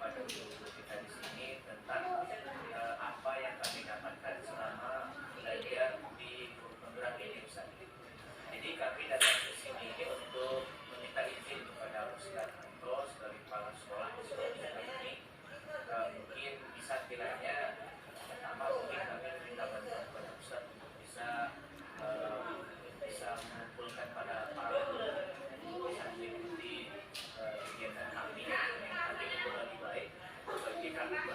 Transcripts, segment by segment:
kepada guru-guru kita di sini tentang apa yang kami dapatkan selama belajar di penggerak ini Ustaz. Jadi kami datang ke sini ini untuk meminta izin kepada Ustaz Anto sebagai kepala sekolah di sekolah ini, mungkin bisa kiranya pertama mungkin kami minta bantuan kepada Ustaz untuk bisa mengumpulkan pada para guru bisa mengikuti kegiatan kami itu lebih baik bagi kami.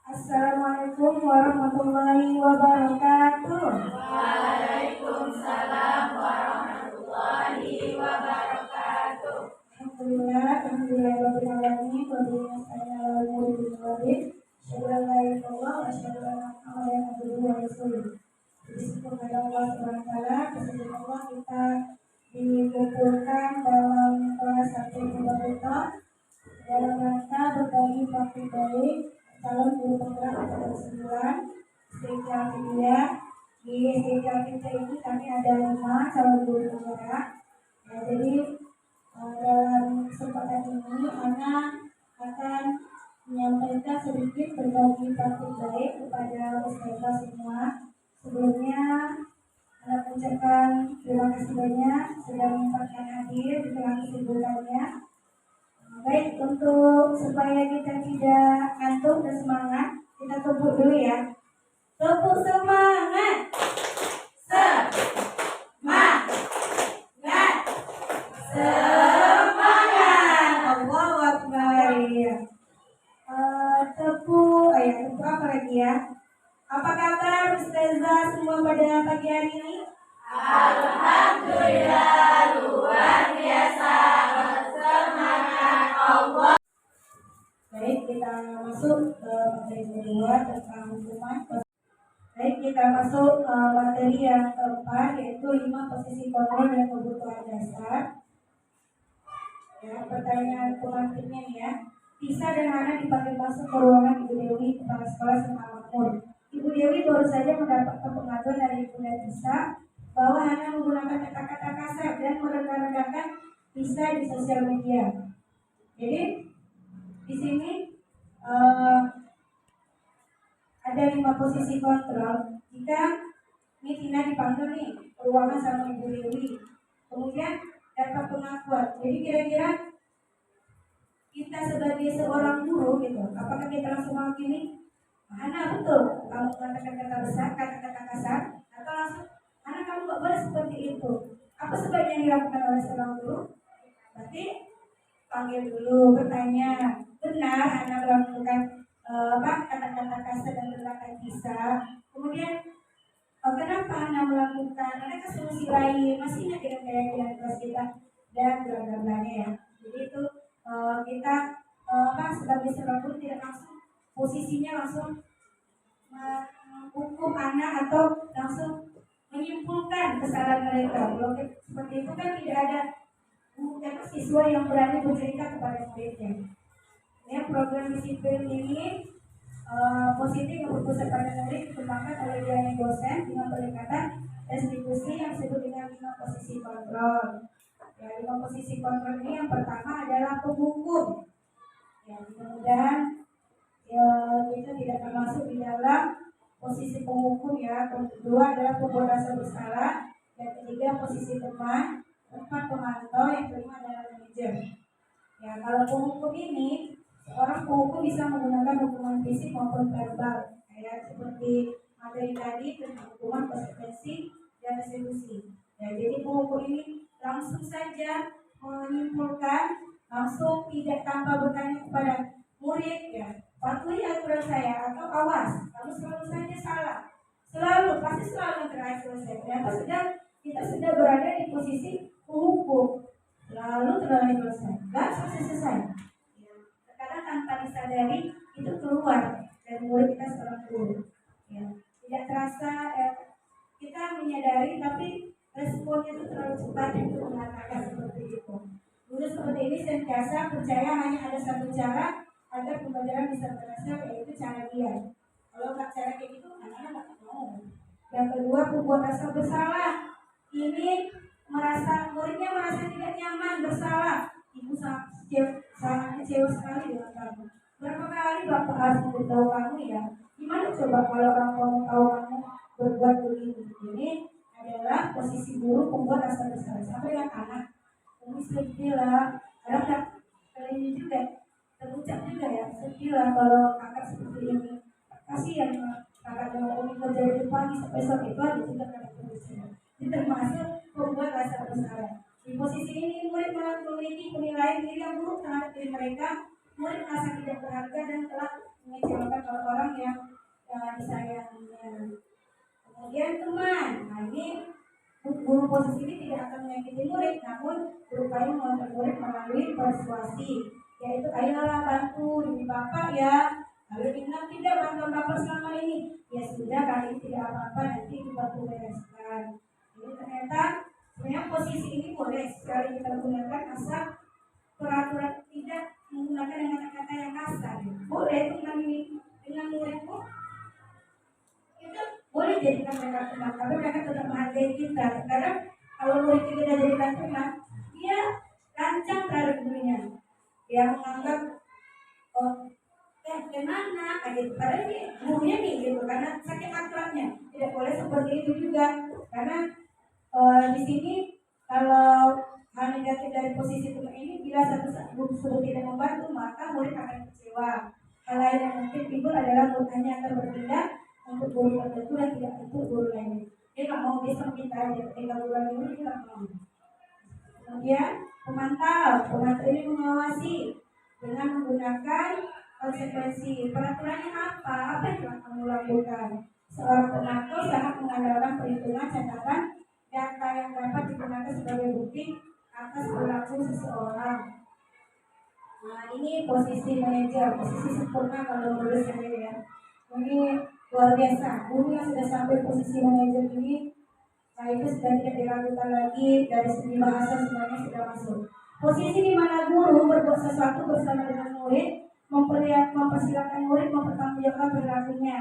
Assalamualaikum warahmatullahi wabarakatuh. Waalaikumsalam warahmatullahi wabarakatuh. Alhamdulillahirabbil alamin wa bihi nasta'inu ala umuri dunya syukur la ilaha illallah wa syukur anna muhammadan abduhu wa rasuluh. Syukur kepada Allah Subhanahu wa taala, kepada Allah kita dikumpulkan dalam kelas 1 Mubarakah dalam rangka berbagi praktik baik calon guru penggerak pada 9 Sejak Fidia. Di Sejak Fidia ini kami ada 5 calon guru penggerak. Ya, jadi dalam kesempatan ini Ana akan menyampaikan sedikit berbagi praktik baik kepada peserta semua. Sebelumnya Ana mengucapkan terima kasih banyak sudah menyempatkan hadir di tengah kesibukannya. Baik, untuk supaya kita tidak ngantuk dan semangat, kita tepuk dulu ya. Tepuk semangat. Semangat. Semangat. Allahu Akbar. Tepuk apa lagi ya? Apa kabar Ustazah semua pada pagi hari ini? Alhamdulillah, luar biasa. Bersemangat Allah. Baik, kita masuk ke materi kedua tentang hukuman. Baik, kita masuk materi yang keempat, yaitu 5 posisi kontrol dan kebutuhan dasar. Ya, pertanyaan pengantinnya nih ya. Tisa dan Hana dipanggil masuk ke ruangan Ibu Dewi, kepala sekolah serta makmur. Ibu Dewi baru saja mendapatkan pengaduan dari Ibu Tisa bahwa Hana menggunakan kata-kata kasar dan merendah-rendahkan Tisa di sosial media. Jadi di sini ada 5 posisi kontrol. Jika ini Tina dipanggil nih ke ruangan sama Ibu Dewi, kemudian dapat pengakuan. Jadi kira-kira kita sebagai seorang guru gitu, apakah kita langsung menghakimi? Hana betul, kamu mengatakan kata besar, kata-kata kasar, atau langsung Hana kamu nggak boleh seperti itu. Apa sebaiknya dilakukan oleh seorang guru? Berarti panggil dulu, bertanya, benar Hana melakukan kata-kata kasar dan merendahkan Tisa. Kemudian kenapa Hana melakukan? Adakah solusi lain? Masih ingat dengan kayak kelas kita dan bla-bla-blanya ya. Jadi itu kita sebagai seorang guru tidak langsung posisinya langsung menghukum anak atau langsung menyimpulkan kesalahan mereka. Kalau seperti itu kan tidak ada siswa yang berani bercerita kepada muridnya. Ya, program disiplin ini positif yang berpusat pada murid dikembangkan oleh Diani dosen dengan pendekatan restitusi yang disebut dengan 5 posisi kontrol. Ya, 5 posisi kontrol ini yang pertama adalah penghukum. Ya, mudah-mudahan itu tidak termasuk di dalam posisi penghukum ya. Kedua adalah pembuat rasa bersalah. Yang ketiga posisi teman. Keempat pemantau. Yang kelima adalah manajer. Ya, kalau penghukum ini seorang penghukum bisa menggunakan hukuman fisik maupun verbal. Kayak seperti materi tadi tentang hukuman konsekuensi dan restitusi. Ya, jadi penghukum ini langsung saja menyimpulkan, langsung tidak tanpa bertanya kepada murid ya. Patuhi aturan saya atau awas, kamu selalu saja salah. Pasti selalu yang terakhir selesai. Ternyata kita sudah berada di posisi penghukum. Lalu terakhir selesai, nggak selesai. Ya, terkadang tanpa disadari itu keluar dari murid kita seorang guru. Ya, tidak terasa kita menyadari, tapi responnya itu terlalu cepat untuk mengatakan seperti itu. Guru seperti ini sentiasa percaya hanya ada satu cara agar pembelajaran bisa berhasil, yaitu cara dia. Kalau nggak cara kayak gitu, anak-anak nggak mau. Yang kedua, pembuat rasa bersalah. Ini muridnya merasa tidak nyaman bersalah. ibu sangat kecewa sekali dengan kamu. Berapa kali bapak harus memberitahu kamu ya? Gimana coba kalau orang tua tahu kamu berbuat begini? Ini adalah posisi guru pembuat rasa bersalah. Sampai yang anak, kamu sedih lah. Kadang kali ini juga terucap juga ya, sedih lah kalau kakak seperti ini. Kasihan kakak mau kerja dari pagi sampai sore itu ada juga kakak terusnya. Itu termasuk membuat rasa bersalah. Di posisi ini murid memiliki penilaian diri yang buruk terhadap diri mereka. Murid merasa tidak berharga dan telah mengecewakan orang-orang yang disayanginya. Kemudian teman, nah ini guru posisi ini tidak akan menyakiti murid, namun berupaya mengontrol murid melalui persuasi, yaitu ayolah bantu diri bapak ya. Lalu ingat tidak bantuan bapak selama ini? Ya sudah, kali ini tidak apa-apa, nanti dibantu bereskan. Jadi ternyata sebenarnya posisi ini boleh sekali kita gunakan asal peraturan tidak menggunakan dengan kata-kata yang kasar. Boleh dengan muridmu itu boleh jadikan mereka teman, tapi mereka tetap menghargai kita. Karena kalau murid kita jadikan teman, dia lancang terhadap gurunya. Dia menganggap gimana gitu. Padahal ini gurunya nih gitu, karena sakit akrabnya. Tidak boleh seperti itu juga, karena di sini kalau hal negatif dari posisi teman ini, bila satu guru sudah tidak membantu, maka murid akan kecewa. Hal lain yang mungkin timbul adalah murid hanya akan berpindah untuk guru tertentu dan tidak untuk guru lain. Dia nggak mau bisa kita aja ketika guru lain itu tidak mau. Kemudian pemantau ini mengawasi dengan menggunakan konsekuensi. Peraturannya apa yang telah kamu lakukan? Seorang pemantau sangat mengandalkan perhitungan catatan data yang dapat digunakan sebagai bukti atas perilaku seseorang. Nah, ini posisi manajer, posisi sempurna kalau menurut saya ya. Ini luar biasa. Guru yang sudah sampai posisi manajer ini, nah itu sudah tidak diragukan lagi, dari segi bahasa semuanya sudah masuk. Posisi di mana guru berbuat sesuatu bersama dengan murid, mempersilakan murid mempertanggungjawabkan perilakunya.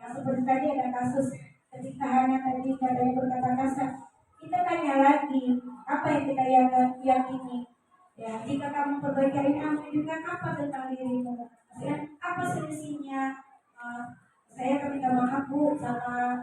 Nah, seperti tadi ada kasus ketika hanya tadi katanya berkata kasar. Kita tanya lagi, apa yang kita yakini? Ya, jika kamu perbaiki ini, menunjukkan apa tentang dirimu? Maksudnya, apa solusinya? Saya minta maaf Bu sama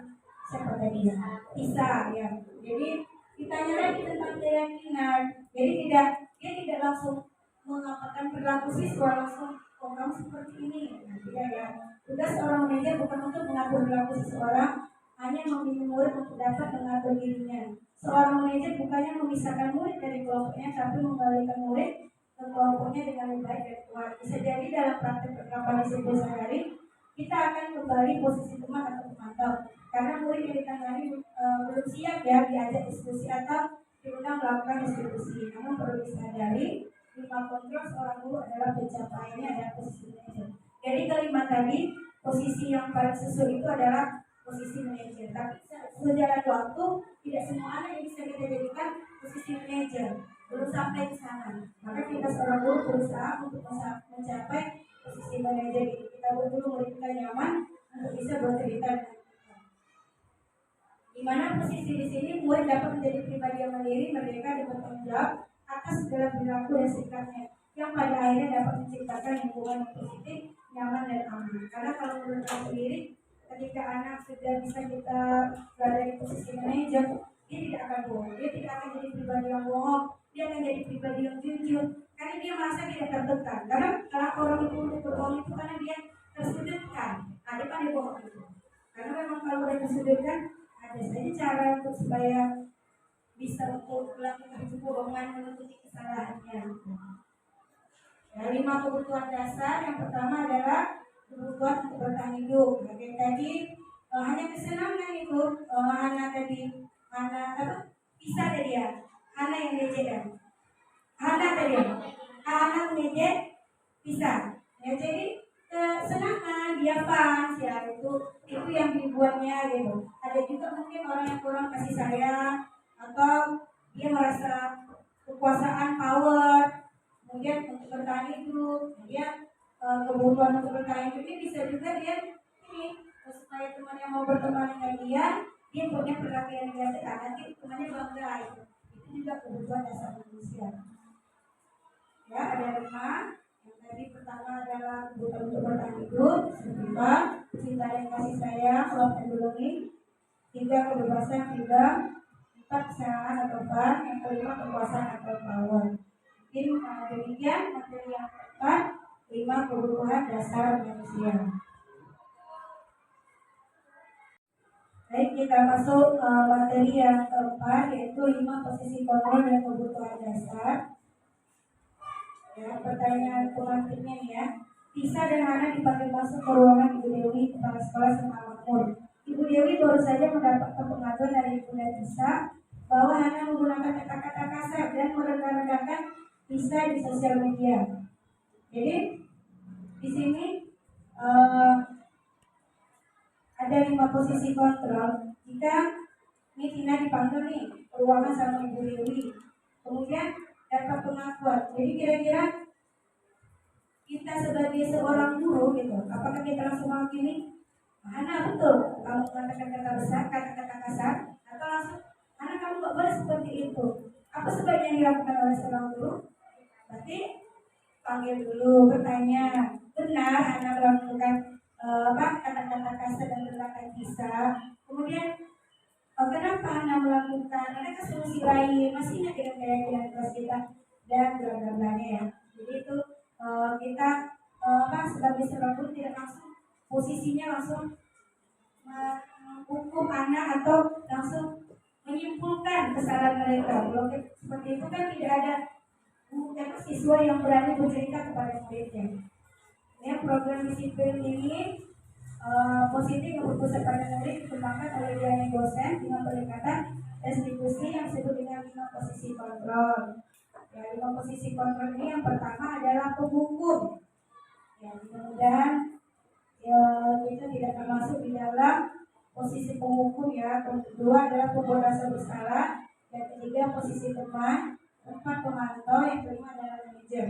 siapa tadi ya? Isa ya. Jadi ditanya lagi tentang keyakinan. Jadi dia tidak langsung mengamalkan perilaku siswa langsung, oh kamu seperti ini. Nah, tidak ya. Tugas seorang manajer bukan untuk mengatur perilaku seseorang, hanya membimbing murid untuk dapat mengatur dirinya. Seorang manajer bukannya memisahkan murid dari kelompoknya, tapi mengembalikan murid ke kelompoknya dengan lebih baik dan kuat. Bisa jadi dalam praktek penerapan disiplin sehari, kita akan kembali posisi teman atau pemantau. Karena murid yang ditangani belum siap ya diajak diskusi atau diundang melakukan diskusi. Namun perlu disadari, lima kontrol seorang guru adalah pencapaiannya adalah posisi manajer. Jadi kelima tadi, posisi yang paling sesuai itu adalah posisi manajer. Tapi sejalan waktu, tidak semua anak yang bisa kita jadikan posisi manajer. Belum sampai ke sana. Maka kita seorang guru berusaha untuk mencapai posisi manajer ini. Kita dulu murid kita nyaman untuk bisa bercerita dengan kita. Di mana posisi di sini murid dapat menjadi pribadi yang mandiri, merdeka dan bertanggung jawab atas segala perilaku dan sikapnya, yang pada akhirnya dapat menciptakan lingkungan yang positif, nyaman dan aman. Karena kalau menurut saya sendiri, ketika anak sudah bisa kita berada di posisi manajer, dia tidak akan bohong, dia tidak akan jadi pribadi yang bohong, dia akan jadi pribadi yang jujur, karena dia merasa tidak tertekan. Karena kalau orang itu untuk berbohong itu karena dia tersudutkan, ada kan dia bohong itu. Karena memang kalau udah tersudutkan, ada saja cara untuk supaya bisa untuk melakukan kebohongan menutupi kesalahannya. Nah, 5 kebutuhan dasar. Yang pertama adalah kebutuhan untuk bertahan hidup. Kayak tadi hanya kesenangan itu, bisa tadi ya, Hana yang DJ kan, Hana tadi ya, Hana DJ bisa. Ya jadi kesenangan dia fans ya, itu yang dibuatnya gitu. Ada juga mungkin orang yang kurang kasih sayang atau dia merasa kekuasaan power, kemudian untuk bertahan hidup, dia kebutuhan untuk bertahan hidup ini bisa juga dia ini supaya teman yang mau berteman dengan dia punya perilaku yang negatif, nanti temannya bangga itu juga kebutuhan dasar manusia. Ya, ada 5. Yang tadi pertama adalah kebutuhan untuk bertahan hidup, kedua cinta dan kasih sayang, love and belonging, 3 kebebasan freedom, 4 kesenangan atau fun, yang kelima kekuasaan atau power. Mungkin demikian materi yang keempat, 5 kebutuhan dasar manusia. Baik, kita masuk materi yang keempat, yaitu 5 posisi kontrol dan kebutuhan dasar. Ya, pertanyaan pengantinnya nih ya. Tisa dan Hana dipanggil masuk ke ruangan Ibu Dewi, kepala sekolah Semakmur. Ibu Dewi baru saja mendapatkan pengaduan dari Bunda Tisa bahwa Hana menggunakan kata-kata kasar dan merendah-rendahkan Tisa di sosial media. Jadi di sini ada 5 posisi kontrol. Jika ini Tina dipanggil nih ke ruangan sama Ibu Dewi, kemudian dapat pengakuan. Jadi kira-kira kita sebagai seorang guru gitu, apakah kita langsung menghakimi? Hana, betul kamu mengatakan kata besar, kata-kata kasar, atau langsung Hana, kamu gak boleh seperti itu. Apa sebaiknya yang dilakukan oleh seorang guru? Berarti panggil dulu, bertanya, benar Hana melakukan kata-kata kasar dan kata-kata Tisa. Kemudian kenapa Hana melakukan? Adakah solusi lain? Masih ingat dengan keyakinan kelas kita dan bla-bla-blanya ya. Jadi itu kita sebagai seorang guru tidak langsung posisinya langsung menghukum anak atau langsung menyimpulkan kesalahan mereka. Kalau seperti itu kan tidak ada siswa yang berani bercerita kepada muridnya. Ya, program disiplin ini positif yang berpusat pada murid dikembangkan oleh Diana dosen dengan pendekatan restitusi yang disebut dengan 5 posisi kontrol. Ya, 5 posisi kontrol ini yang pertama adalah penghukum. Ya, mudah-mudahan kita tidak termasuk di dalam posisi penghukum ya. Kedua adalah pembuat rasa bersalah, yang ketiga posisi teman, 4 pemantau, yang kelima adalah manajer.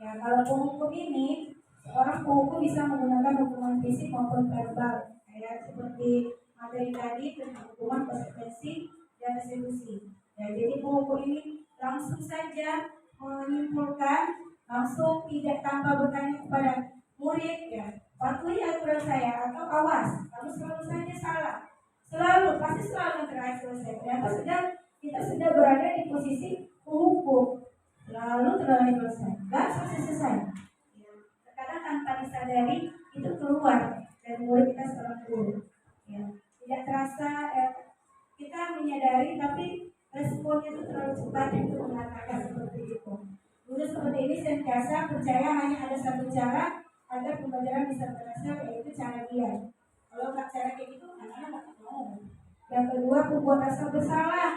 Ya, kalau penghukum ini seorang penghukum bisa menggunakan hukuman fisik maupun verbal, kayak seperti materi tadi tentang hukuman konsekuensi dan restitusi. Ya, jadi penghukum ini langsung saja menyimpulkan, langsung tidak tanpa bertanya kepada murid ya, patuhi aturan saya atau awas, kamu selalu saja salah, pasti selalu yang terakhir selesai. Ternyata kita sudah berada di posisi penghukum, lalu terakhir selesai, nggak selesai. Kadang tanpa disadari itu keluar dari murid kita seorang guru. Ya, tidak terasa kita menyadari, tapi responnya itu terlalu cepat untuk mengatakan seperti itu. Guru seperti ini sentiasa percaya hanya ada satu cara agar pembelajaran bisa berhasil, yaitu cara dia. Kalau nggak cara kayak gitu, anak-anak nggak mau. Yang kedua, membuat rasa bersalah.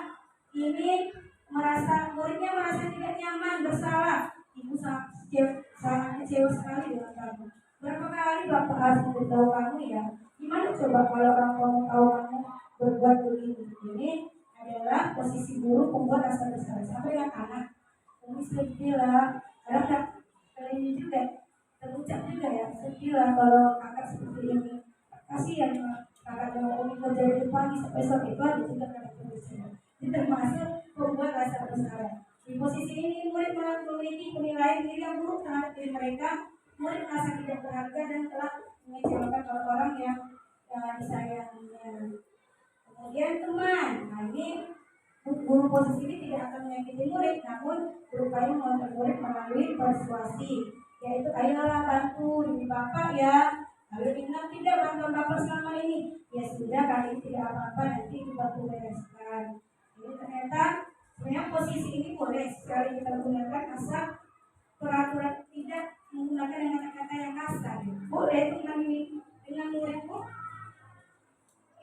Ini muridnya merasa tidak nyaman, bersalah. Ibu sangat kecewa sekali dengan kamu. Berapa kali Bapak harus memberitahu kamu ya? Gimana coba kalau orang tua tahu kamu berbuat begini? Ini adalah posisi guru pembuat rasa bersalah. Sampai yang anak, ini sedih lah. Karena ini juga terucap juga ya, sedih lah kalau kakak seperti ini. Kasihan kakak mau kerja dari pagi sampai sore itu ada juga kakak terusnya. Ini termasuk pembuat rasa bersalah. Di posisi ini murid memiliki penilaian diri yang buruk terhadap diri mereka. Murid merasa tidak berharga dan telah mengecewakan orang-orang yang disayanginya. Kemudian teman, nah ini guru posisi ini tidak akan menyakiti murid, namun berupaya mengontrol murid melalui persuasi, yaitu ayolah bantu demi bapak ya. Lalu ingat tidak bantuan bapak selama ini? Ya sudah, kali ini tidak apa-apa, nanti dibantu bereskan. Ini ternyata sebenarnya posisi ini boleh sekali kita gunakan asal peraturan tidak menggunakan dengan kata-kata yang kasar. Boleh dengan muridmu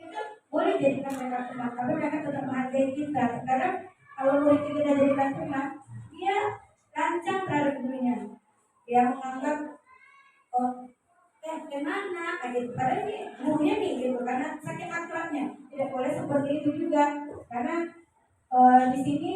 itu boleh jadikan mereka teman, tapi mereka tetap menghargai kita. Karena kalau murid kita jadikan teman, dia lancang terhadap gurunya. Dia menganggap gimana gitu, padahal ini gurunya nih gitu, karena sakit akhlaknya. Tidak boleh seperti itu juga, karena di sini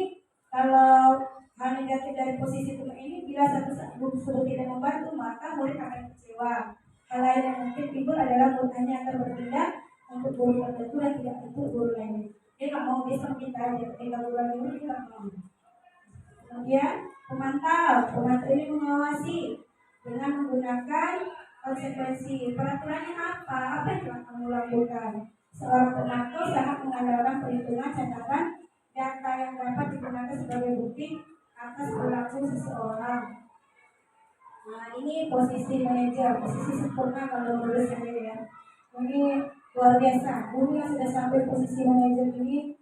kalau hal negatif dari posisi teman ini, bila satu guru tersebut tidak membantu, maka murid akan kecewa. Hal lain yang mungkin timbul adalah murid hanya akan berpindah untuk guru tertentu dan tidak untuk guru lainnya. Dia nggak mau bisa kita aja, kita guru lain dia nggak mau. Kemudian pemantau konsekuensi. Peraturannya apa? Apa yang telah kamu lakukan? Seorang pemantau sangat mengandalkan perhitungan catatan data yang dapat digunakan sebagai bukti atas perilaku seseorang. Nah, ini posisi manajer, posisi sempurna kalau menurut saya ya. Ini luar biasa. Guru yang sudah sampai posisi manajer ini,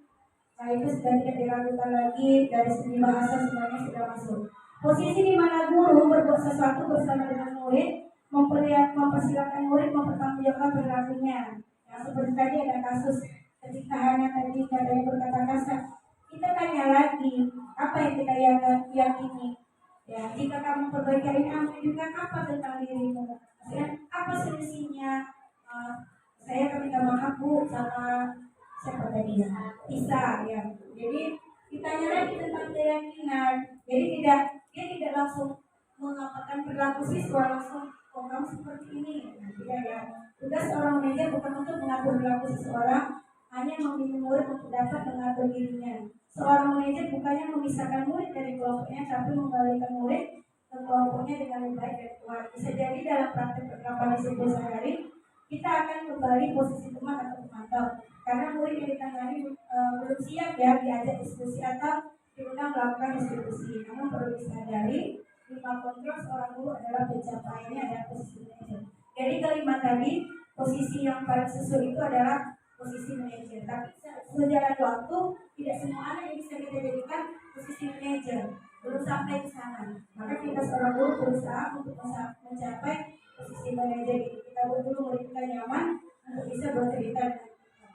nah itu sudah tidak diragukan lagi, dari segi bahasa semuanya sudah masuk. Posisi di mana guru berbuat sesuatu bersama dengan murid, mempersilahkan murid mempertanggungjawabkan perilakunya. Yang seperti tadi ada kasus ketika Hana tadi katanya berkata kasar, kita tanya lagi apa yang kita yakini. Ya, jika kamu perbaikan ini, menunjukkan apa tentang dirimu? Maksudnya, apa solusinya? Saya akan minta maaf Bu sama siapa tadi ya? Bisa ya. Jadi ditanya lagi tentang keyakinan. Jadi dia tidak langsung mengamalkan perilaku siswa langsung, oh kamu seperti ini. Nah, tidak ya. Tugas seorang manajer bukan untuk mengatur perilaku seseorang, hanya membimbing murid untuk dapat mengatur dirinya. Seorang manajer bukannya memisahkan murid dari kelompoknya, tapi mengembalikan murid ke kelompoknya dengan lebih baik dan kuat. Bisa jadi dalam praktek penerapan disiplin sehari, kita akan kembali posisi teman atau pemantau. Karena murid yang ditangani belum siap ya diajak diskusi atau diundang melakukan diskusi. Namun perlu disadari, 5 kontrol seorang guru adalah pencapaiannya adalah posisi manajer. Jadi kelima tadi, posisi yang paling sesuai itu adalah posisi manajer. Tapi sejalan waktu, tidak semua anak yang bisa kita jadikan posisi manajer. Belum sampai ke sana. Maka kita seorang guru berusaha untuk mencapai posisi manajer ini. Kita dulu murid kita nyaman untuk bisa bercerita dengan kita.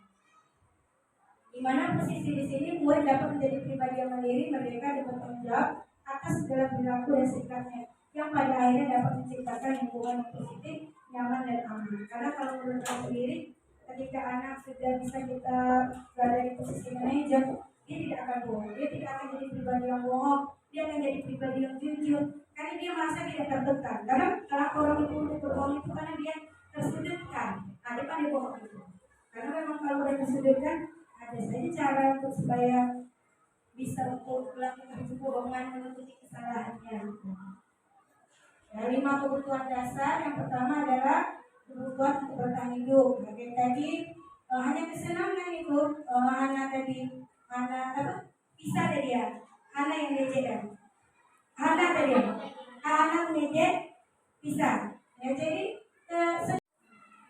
Di mana posisi di sini murid dapat menjadi pribadi yang mandiri, merdeka, dan bertanggung jawab atas segala perilaku dan sikapnya, yang pada akhirnya dapat menciptakan lingkungan yang positif, nyaman dan aman. Karena kalau menurut saya sendiri, ketika anak sudah bisa kita berada di posisi manajer, dia tidak akan bohong, dia tidak akan jadi pribadi yang bohong, dia akan jadi pribadi yang jujur, karena dia merasa tidak tertekan. Karena kalau orang itu untuk berbohong itu karena dia tersudutkan, ada kan dia bohong itu. Karena memang kalau udah tersudutkan, ada saja cara untuk supaya bisa untuk melakukan kebohongan menutupi kesalahannya. Ya, 5 kebutuhan dasar. Yang pertama adalah kebutuhan untuk bertahan hidup. Kayak tadi hanya kesenangan itu, Hana tadi, Hana apa? Bisa tadi ya, Hana yang diajarkan. Hana tadi, Hana mengajar bisa. Ya jadi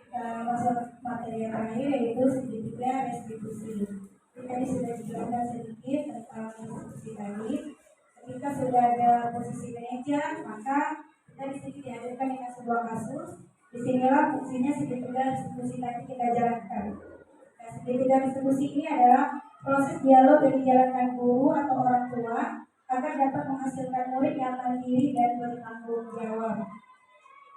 kita masuk materi yang terakhir yaitu segitiga restitusi. Tadi sudah dijelaskan sedikit tentang restitusi tadi. Ketika sudah ada posisi manajer, maka kita di sini dihadirkan dengan sebuah kasus. Disinilah fungsinya segitiga restitusi tadi kita jalankan. Nah, segitiga restitusi ini adalah proses dialog yang dijalankan guru atau orang tua agar dapat menghasilkan murid yang mandiri dan bertanggung jawab.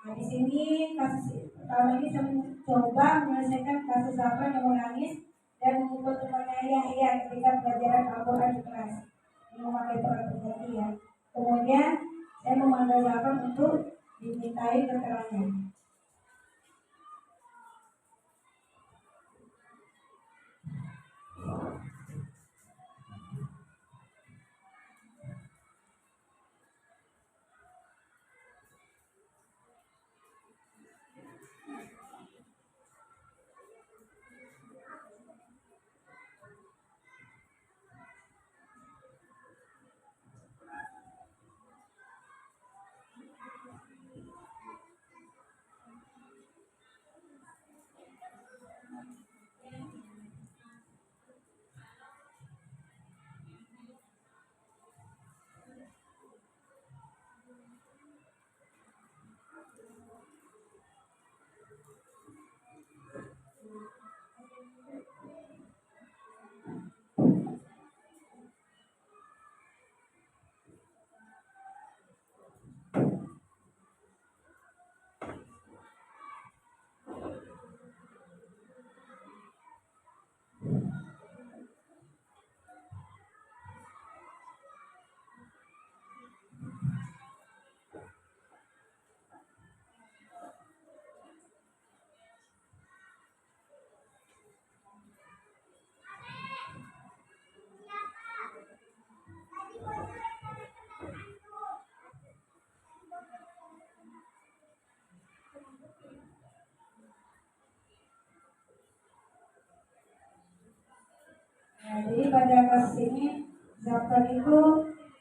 Nah, di sini kasus pertama ini saya mencoba menyelesaikan kasus Zafran yang menangis dan memukul temannya Yahya ketika pelajaran Al-Quran di kelas. Ini memakai peran pengganti ya. Kemudian saya memanggil Zafran untuk dimintai keterangan. pada kasus ini Zafar itu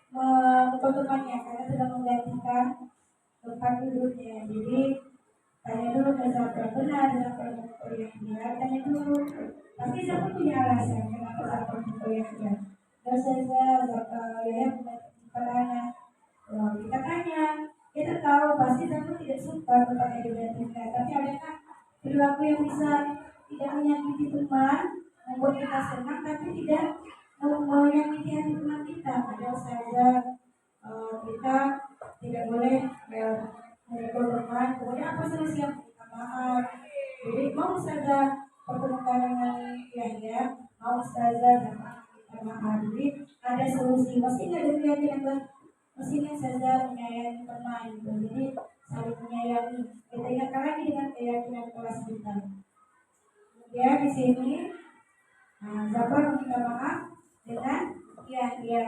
mengubah temannya karena sudah menggantikan tempat duduknya. Jadi tanya dulu ke Zafar, benar Zafar mengkoyak dia, tanya dulu. Pasti Zafar punya alasan kenapa Zafar mengkoyak dia. Terus saja Zafar ya kepadanya. Kita tanya, kita tahu pasti Zafar tidak suka tempatnya digantikan. Tapi adakah perilaku yang bisa tidak menyakiti teman, membuat kita senang tapi tidak menyakiti hati teman kita? Ada saja kita tidak boleh menegor teman, kemudian apa solusi yang minta maaf. Jadi mau saja pertemukan dengan Yahya, mau saja minta maaf. Jadi ada solusi, mestinya ada keyakinan, mestinya saja menyayangi teman gitu. Jadi saling menyayangi. Kita ingatkan lagi dengan keyakinan kelas kita. Kemudian di sini Zafar meminta maaf dengan Yahya.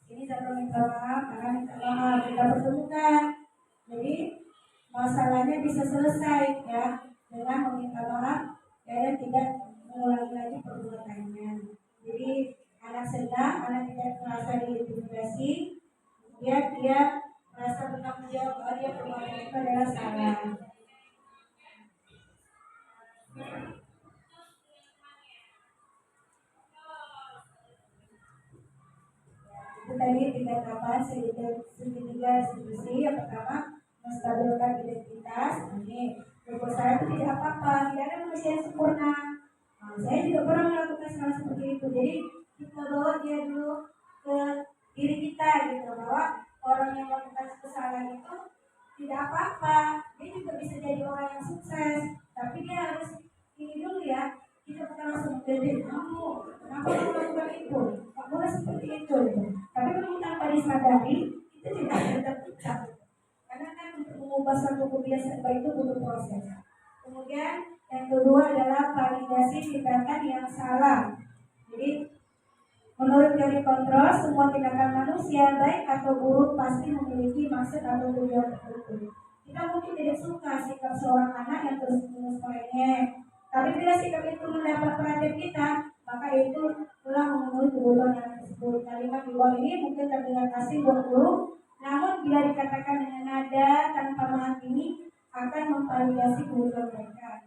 Ini Zafar minta maaf karena minta maaf kita pertemukan. Jadi masalahnya bisa selesai ya dengan meminta maaf dan tidak mengulangi lagi perbuatannya. Jadi anak senang, anak tidak merasa diintimidasi, kemudian dia merasa bertanggung jawab bahwa dia perbuatan itu adalah salah. Itu tadi 3 tahapan segitiga institusi. Yang pertama, menstabilkan identitas. Ini berusaha itu tidak apa-apa, tidak ada manusia yang sempurna. Saya juga pernah melakukan hal seperti itu. Jadi kita bawa dia dulu ke diri kita gitu, bahwa orang yang melakukan kesalahan itu tidak apa-apa, dia juga bisa jadi orang yang sukses. Tapi dia harus ini dulu ya, kita bukan langsung menjadi kamu kenapa kamu melakukan itu, nggak boleh seperti itu gitu. Tapi kalau tanpa disadari itu tidak akan terpecah, karena kan untuk mengubah suatu kebiasaan baik itu butuh proses. Kemudian yang kedua adalah validasi tindakan yang salah. Jadi menurut teori kontrol, semua tindakan manusia baik atau buruk pasti memiliki maksud atau tujuan tertentu. Kita mungkin tidak suka sikap seorang anak yang terus-menerus melengah, tapi bila sikap itu mendapat perhatian kita, maka itu telah memenuhi kebutuhan anak tersebut. Kalimat di bawah ini mungkin terdengar asing buat guru, namun bila dikatakan dengan nada tanpa menghakimi akan memvalidasi kebutuhan mereka.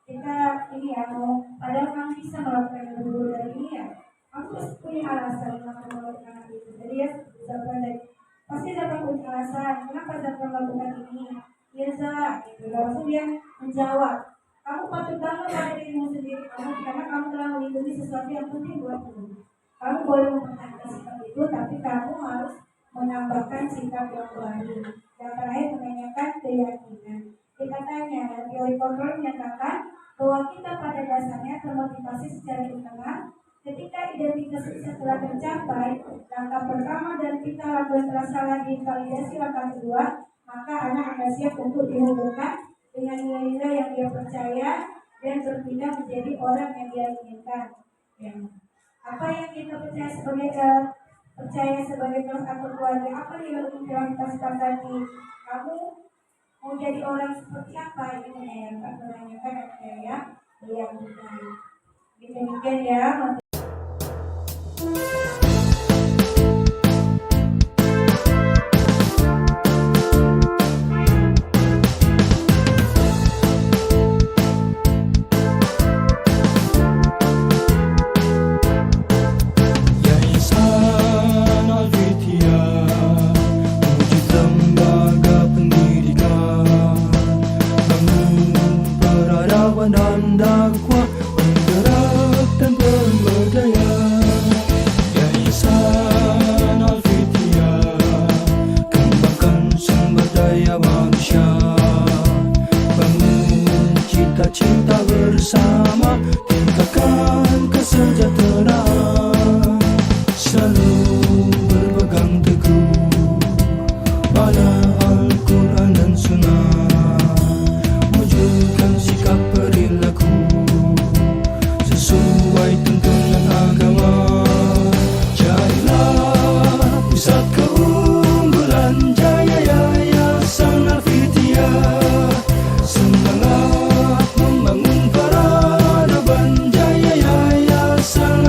Kita ini ya mau, padahal kamu bisa melakukan yang dulu dari ini ya, aku punya alasan kenapa melakukan hal itu. Jadi ya pasti dapat punya alasan kenapa dapat melakukan ini. Ya Zah, gitu. Langsung dia menjawab, kamu patut bangga pada dirimu sendiri karena kamu telah melindungi sesuatu yang penting buatmu. Kamu boleh mempertahankan sikap itu, tapi kamu harus menambahkan sikap yang baru. Yang terakhir menanyakan keyakinan. Kita tanya, teori kontrol menyatakan bahwa kita pada dasarnya termotivasi secara internal. Ketika identitas kita telah tercapai, langkah pertama dan kita lakukan terasa lagi validasi langkah kedua, maka anak akan siap untuk dihubungkan dengan nilai-nilai yang dia percaya dan berpindah menjadi orang yang dia inginkan. Ya. Apa yang kita percaya sebagai kelas atau keluarga, apa nilai yang kita sepakati? Kamu mau jadi orang seperti apa? Ini menanyakan saya yang bukan. Demikian ya. Dan dakwah penggerak dan pemberdaya, Yayasan Al-Fitiyah, kembangkan sumber daya manusia, bangun cita-cita bersama, tingkatkan kesejahteraan, selalu berpegang teguh pada Al-Quran dan Sunnah, wujudkan sikap perilaku sesuai tuntunan agama. Jadilah pusat keunggulan jaya Yayasan Al-Fitiyah, semangat membangun peradaban jaya Yayasan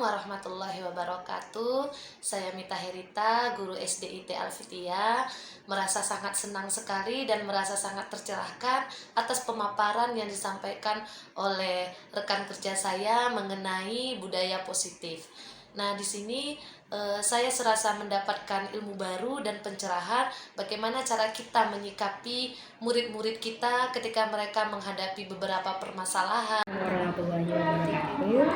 warahmatullahi wabarakatuh. Saya Mita Herita, guru SDIT Alfitia. Merasa sangat senang sekali dan merasa sangat tercerahkan atas pemaparan yang disampaikan oleh rekan kerja saya mengenai budaya positif. Nah, di sini saya serasa mendapatkan ilmu baru dan pencerahan bagaimana cara kita menyikapi murid-murid kita ketika mereka menghadapi beberapa permasalahan. Warahmatullahi wabarakatuh.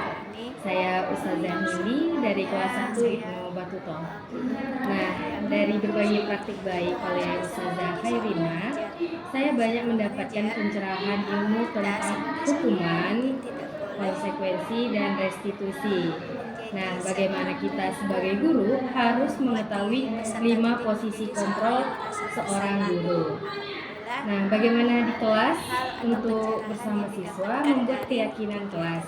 Saya Ustazah Nindi dari kelas 1 Ibnu Batuto. Nah, dari berbagai praktik baik oleh Ustazah Khairina, saya banyak mendapatkan pencerahan ilmu tentang hukuman, konsekuensi, dan restitusi. Nah, bagaimana kita sebagai guru harus mengetahui 5 posisi kontrol seorang guru. Nah, bagaimana di kelas untuk bersama siswa membuat keyakinan kelas,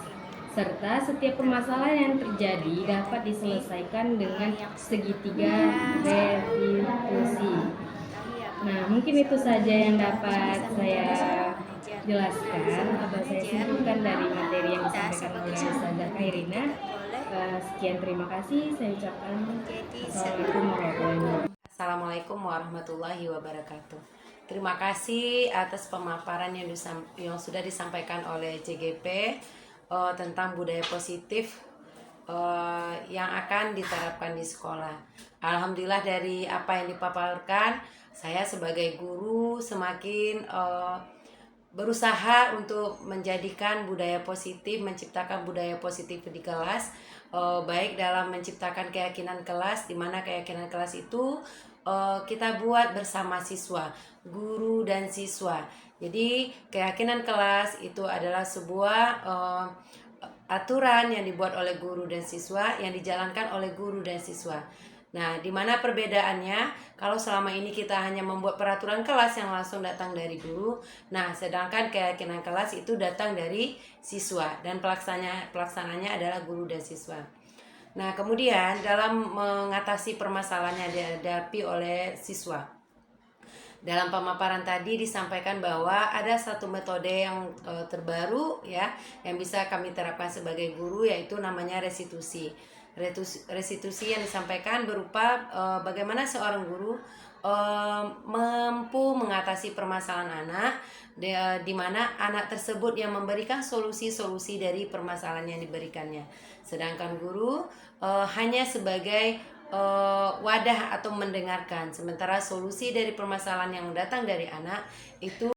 serta setiap permasalahan yang terjadi dapat diselesaikan dengan segitiga restitusi. Nah, mungkin itu saja yang dapat saya jelaskan atau saya simpulkan dari materi yang disampaikan oleh Ustazah Khairina. Sekian, terima kasih. Saya ucapkan Assalamualaikum warahmatullahi wabarakatuh. Terima kasih atas pemaparan yang sudah disampaikan oleh CGP tentang budaya positif yang akan diterapkan di sekolah. Alhamdulillah, dari apa yang dipaparkan, saya sebagai guru semakin berusaha untuk menjadikan budaya positif, menciptakan budaya positif di kelas, baik dalam menciptakan keyakinan kelas, di mana keyakinan kelas itu kita buat bersama siswa, guru dan siswa. Jadi keyakinan kelas itu adalah sebuah aturan yang dibuat oleh guru dan siswa, yang dijalankan oleh guru dan siswa. Nah, di mana perbedaannya? Kalau selama ini kita hanya membuat peraturan kelas yang langsung datang dari guru, nah sedangkan keyakinan kelas itu datang dari siswa dan pelaksananya adalah guru dan siswa. Nah, kemudian dalam mengatasi permasalahan yang dihadapi oleh siswa, dalam pemaparan tadi disampaikan bahwa ada satu metode yang terbaru ya, yang bisa kami terapkan sebagai guru, yaitu namanya restitusi. Restitusi yang disampaikan berupa bagaimana seorang guru mampu mengatasi permasalahan anak, di mana anak tersebut yang memberikan solusi-solusi dari permasalahan yang diberikannya. Sedangkan guru hanya sebagai wadah atau mendengarkan, sementara solusi dari permasalahan yang datang dari anak itu